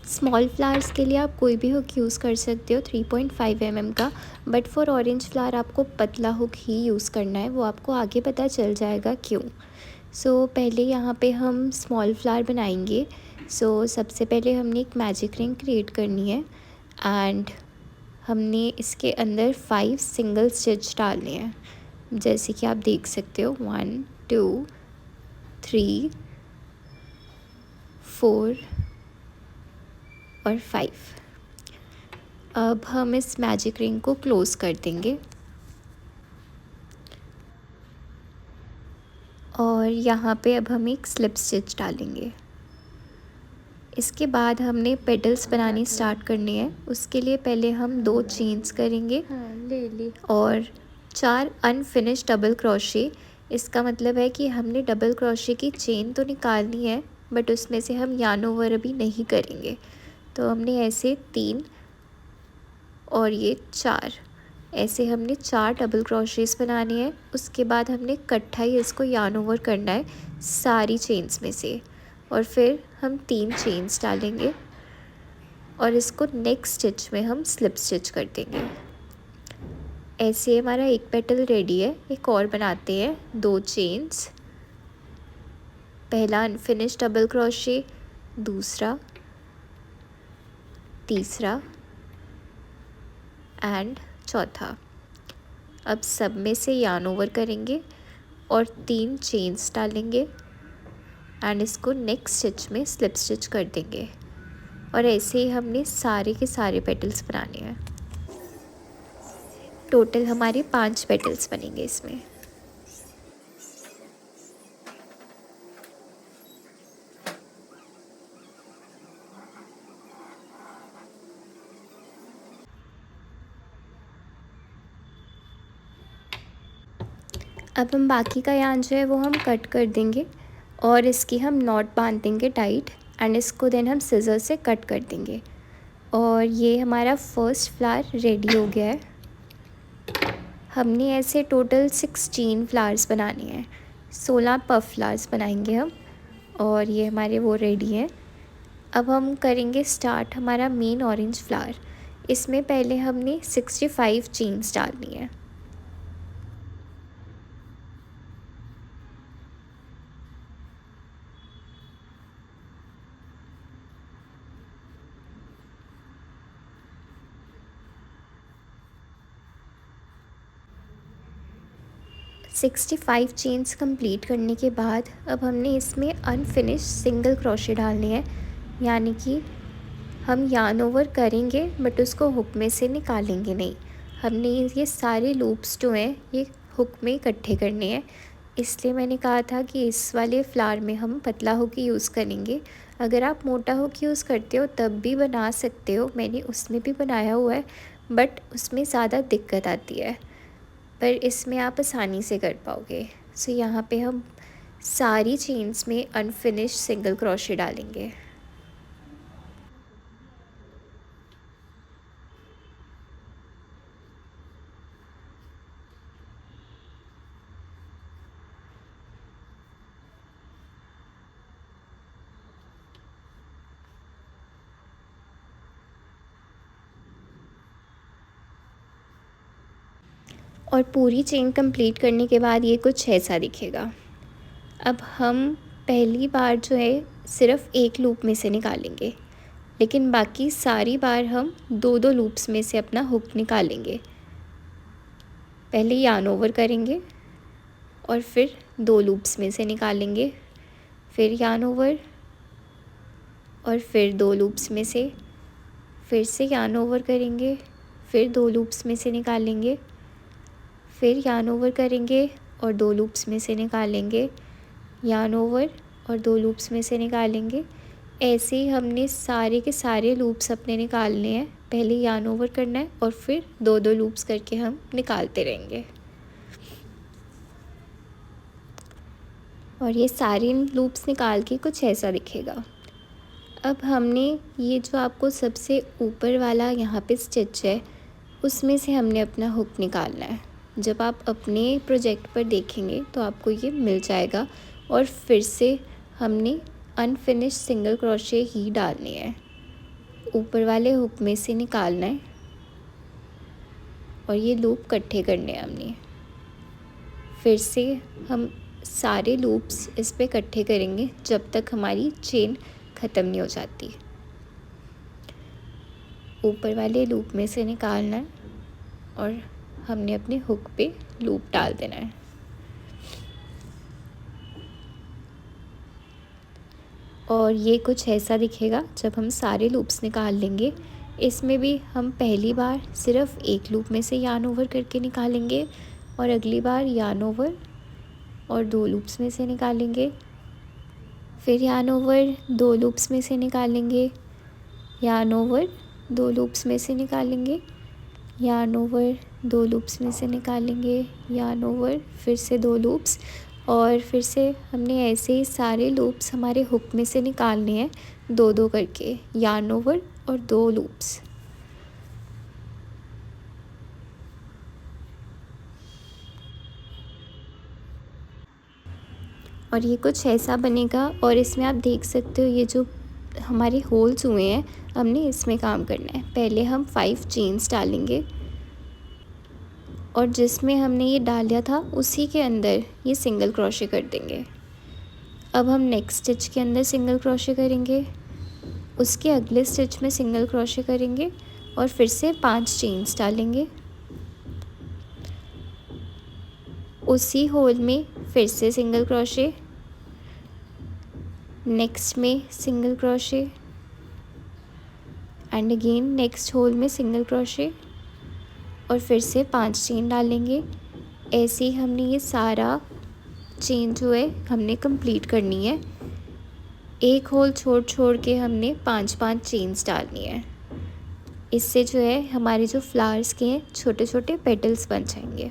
Small flowers के लिए आप कोई भी हुक यूज़ कर सकते हो 3.5 mm का, बट फॉर ऑरेंज फ्लावर आपको पतला हुक ही यूज़ करना है, वो आपको आगे पता चल जाएगा क्यों। पहले यहाँ पे हम स्मॉल फ्लावर बनाएंगे। सबसे पहले हमने एक मैजिक रिंग क्रिएट करनी है एंड हमने इसके अंदर 5 सिंगल स्टिच डालने हैं, जैसे कि आप देख सकते हो 1 2 3 4 और 5। अब हम इस मैजिक रिंग को क्लोज़ कर देंगे और यहाँ पे अब हम एक स्लिप स्टिच डालेंगे। इसके बाद हमने पेटल्स बनानी स्टार्ट करनी है। उसके लिए पहले हम 2 चेन्स करेंगे और 4 अनफिनिश डबल क्रोशे। इसका मतलब है कि हमने डबल क्रोशे की चेन तो निकालनी है, बट उसमें से हम यार्न ओवर अभी नहीं करेंगे। तो हमने ऐसे 3 और ये 4, ऐसे हमने 4 डबल क्रोशेस बनाने हैं। उसके बाद हमने इकट्ठा ही इसको यार्न ओवर करना है सारी चेन्स में से, और फिर हम 3 चेन्स डालेंगे और इसको नेक्स्ट स्टिच में हम स्लिप स्टिच कर देंगे। ऐसे हमारा एक पेटल रेडी है। एक और बनाते हैं, 2 चेन्स, पहला अनफिनिश डबल क्रोशे, दूसरा, तीसरा एंड चौथा। अब सब में से यार्न ओवर करेंगे और 3 चेन्स डालेंगे एंड इसको नेक्स्ट स्टिच में स्लिप स्टिच कर देंगे, और ऐसे ही हमने सारे के सारे पेटल्स बनाने हैं। टोटल हमारे 5 पेटल्स बनेंगे इसमें। अब हम बाकी का यार्न जो है वो हम कट कर देंगे और इसकी हम नॉट बांध देंगे टाइट, एंड इसको देन हम सिज़र से कट कर देंगे। और ये हमारा फर्स्ट फ्लावर रेडी हो गया है। हमने ऐसे टोटल 16 फ्लावर्स बनाने हैं, 16 पफ फ्लावर्स बनाएंगे हम, और ये हमारे वो रेडी हैं। अब हम करेंगे स्टार्ट हमारा मेन ऑरेंज फ्लावर। इसमें पहले हमने 65 चेन्स डालनी है। सिक्सटी 65 चेन्स कंप्लीट करने के बाद अब हमने इसमें अनफिनिश सिंगल क्रोशे डालने हैं, यानी कि हम यार्न ओवर करेंगे बट उसको हुक में से निकालेंगे नहीं। हमने ये सारे लूप्स जो हैं ये हुक में इकट्ठे करने हैं। इसलिए मैंने कहा था कि इस वाले फ्लावर में हम पतला हुक यूज़ करेंगे। अगर आप मोटा हुक यूज़ करते हो तब भी बना सकते हो, मैंने उसमें भी बनाया हुआ है, बट उसमें ज़्यादा दिक्कत आती है, पर इसमें आप आसानी से कर पाओगे। यहाँ पे हम सारी चेन्स में अनफिनिश सिंगल क्रोशे डालेंगे। और पूरी चेन कंप्लीट करने के बाद ये कुछ ऐसा दिखेगा। अब हम पहली बार जो है सिर्फ़ एक लूप में से निकालेंगे, लेकिन बाकी सारी बार हम 2-2 लूप्स में से अपना हुक निकालेंगे। पहले यार्न ओवर करेंगे और फिर 2 लूप्स में से निकालेंगे, फिर यार्न ओवर और फिर 2 लूप्स में से, फिर से यार्न ओवर करेंगे, फिर 2 लूप्स में से निकालेंगे, फिर यार्न ओवर करेंगे और 2 लूप्स में से निकालेंगे, यार्न ओवर और 2 लूप्स में से निकालेंगे। ऐसे ही हमने सारे के सारे लूप्स अपने निकालने हैं। पहले यार्न ओवर करना है और फिर 2-2 लूप्स करके हम निकालते रहेंगे, और ये सारे लूप्स निकाल के कुछ ऐसा दिखेगा। अब हमने ये जो आपको सबसे ऊपर वाला यहाँ पे स्टिच है उसमें से हमने अपना हुक निकालना है। जब आप अपने प्रोजेक्ट पर देखेंगे तो आपको ये मिल जाएगा, और फिर से हमने अनफिनिश सिंगल क्रोशे ही डालनी है। ऊपर वाले हुक में से निकालना है और ये लूप इकट्ठे करने हैं हमने। फिर से हम सारे लूप्स इस पे इकट्ठे करेंगे जब तक हमारी चेन ख़त्म नहीं हो जाती। ऊपर वाले लूप में से निकालना है और हमने अपने हुक पे लूप डाल देना है। और ये कुछ ऐसा दिखेगा जब हम सारे लूप्स निकाल लेंगे। इसमें भी हम पहली बार सिर्फ एक लूप में से यार्न ओवर करके निकालेंगे और अगली बार यार्न ओवर और 2 लूप्स में से निकालेंगे। फिर यार्न ओवर 2 लूप्स में से निकालेंगे, यार्न ओवर 2 लूप्स में से निकालेंगे, यार्न ओवर 2 लूप्स में से निकालेंगे, यार्न ओवर फिर से 2 लूप्स, और फिर से हमने ऐसे ही सारे लूप्स हमारे हुक में से निकालने हैं 2-2 करके, यार्न ओवर और 2 लूप्स। और ये कुछ ऐसा बनेगा। और इसमें आप देख सकते हो ये जो हमारे होल्स हुए हैं हमने इसमें काम करना है। पहले हम 5 चेन्स डालेंगे और जिसमें हमने ये डाला था उसी के अंदर ये सिंगल क्रोशे कर देंगे। अब हम नेक्स्ट स्टिच के अंदर सिंगल क्रोशे करेंगे, उसके अगले स्टिच में सिंगल क्रोशे करेंगे और फिर से 5 चेन्स डालेंगे। उसी होल में फिर से सिंगल क्रोशे, नेक्स्ट में single crochet and again next hole में सिंगल क्रोशे और फिर से 5 चेन डालेंगे। ऐसे ही हमने ये सारा चेन जो है हमने कंप्लीट करनी है। एक होल छोड़ छोड़ के हमने 5-5 चेन्स डालनी है। इससे जो है हमारे जो फ्लावर्स के हैं छोटे छोटे पेटल्स बन जाएंगे।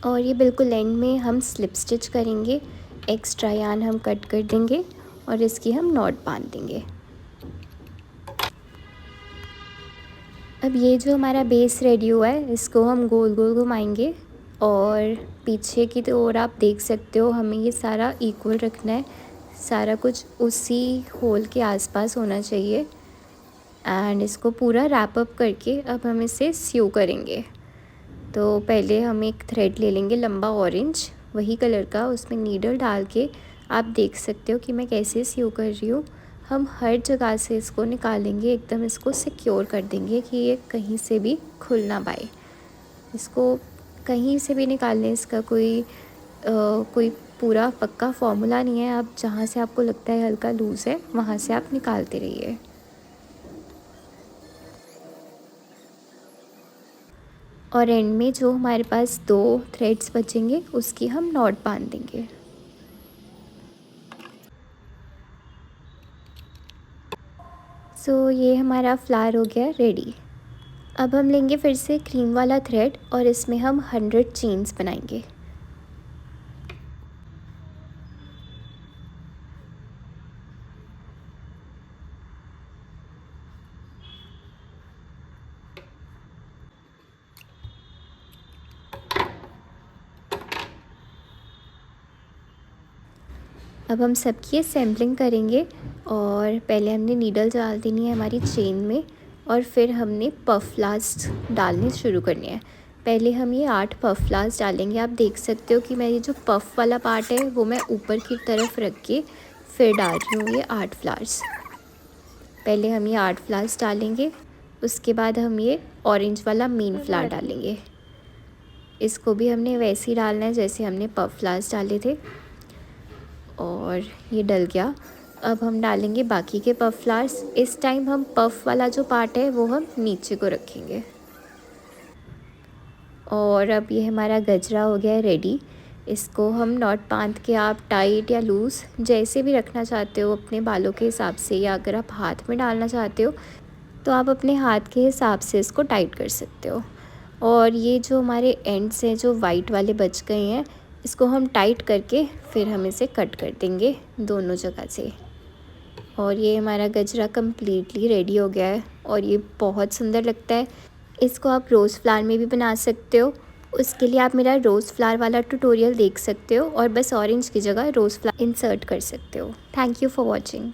और ये बिल्कुल एंड में हम स्लिप स्टिच करेंगे, एक्स्ट्रा यार्न हम कट कर देंगे और इसकी हम नॉट बांध देंगे। अब ये जो हमारा बेस रेडी हुआ है इसको हम गोल गोल घुमाएंगे और पीछे की ओर आप देख सकते हो हमें ये सारा इक्वल रखना है, सारा कुछ उसी होल के आसपास होना चाहिए। एंड इसको पूरा रैप अप करके अब हम इसे स्यू करेंगे। तो पहले हम एक थ्रेड ले लेंगे लंबा ऑरेंज वही कलर का, उसमें नीडल डाल के आप देख सकते हो कि मैं कैसे स्यू कर रही हूँ। हम हर जगह से इसको निकालेंगे, एकदम इसको सिक्योर कर देंगे कि ये कहीं से भी खुल ना पाए। इसको कहीं से भी निकालने इसका कोई पूरा पक्का फॉर्मूला नहीं है। आप जहाँ से आपको लगता है हल्का लूज़ है वहाँ से आप निकालते रहिए। और एंड में जो हमारे पास 2 थ्रेड्स बचेंगे उसकी हम नॉट बांध देंगे। सो ये हमारा फ्लावर हो गया रेडी। अब हम लेंगे फिर से क्रीम वाला थ्रेड और इसमें हम 100 चेन्स बनाएंगे। अब हम सबकी सैम्पलिंग करेंगे और पहले हमने नीडल डाल देनी है हमारी चेन में और फिर हमने पफ लास्ट डालने शुरू करनी है। पहले हम ये 8 पफ लास्ट डालेंगे। आप देख सकते हो कि मैं ये जो पफ वाला पार्ट है वो मैं ऊपर की तरफ रख के फिर डाल रही हूँ ये 8 फ्लावर्स। पहले हम ये 8 फ्लावर्स डालेंगे, उसके बाद हम ये ऑरेंज वाला मेन फ्लावर डालेंगे। इसको भी हमने वैसे ही डालना है जैसे हमने पफ फ्लावर्स डाले थे। और ये डल गया। अब हम डालेंगे बाकी के पफ फ्लावर्स। इस टाइम हम पफ वाला जो पार्ट है वो हम नीचे को रखेंगे। और अब ये हमारा गजरा हो गया है रेडी। इसको हम नॉट बांध के आप टाइट या लूज़ जैसे भी रखना चाहते हो अपने बालों के हिसाब से, या अगर आप हाथ में डालना चाहते हो तो आप अपने हाथ के हिसाब से इसको टाइट कर सकते हो। और ये जो हमारे एंड्स हैं जो वाइट वाले बच गए हैं, इसको हम टाइट करके फिर हम इसे कट कर देंगे दोनों जगह से। और ये हमारा गजरा कम्प्लीटली रेडी हो गया है और ये बहुत सुंदर लगता है। इसको आप रोज़ फ्लावर में भी बना सकते हो। उसके लिए आप मेरा रोज़ फ्लावर वाला ट्यूटोरियल देख सकते हो और बस ऑरेंज की जगह रोज़ फ्लावर इंसर्ट कर सकते हो। Thank you for watching.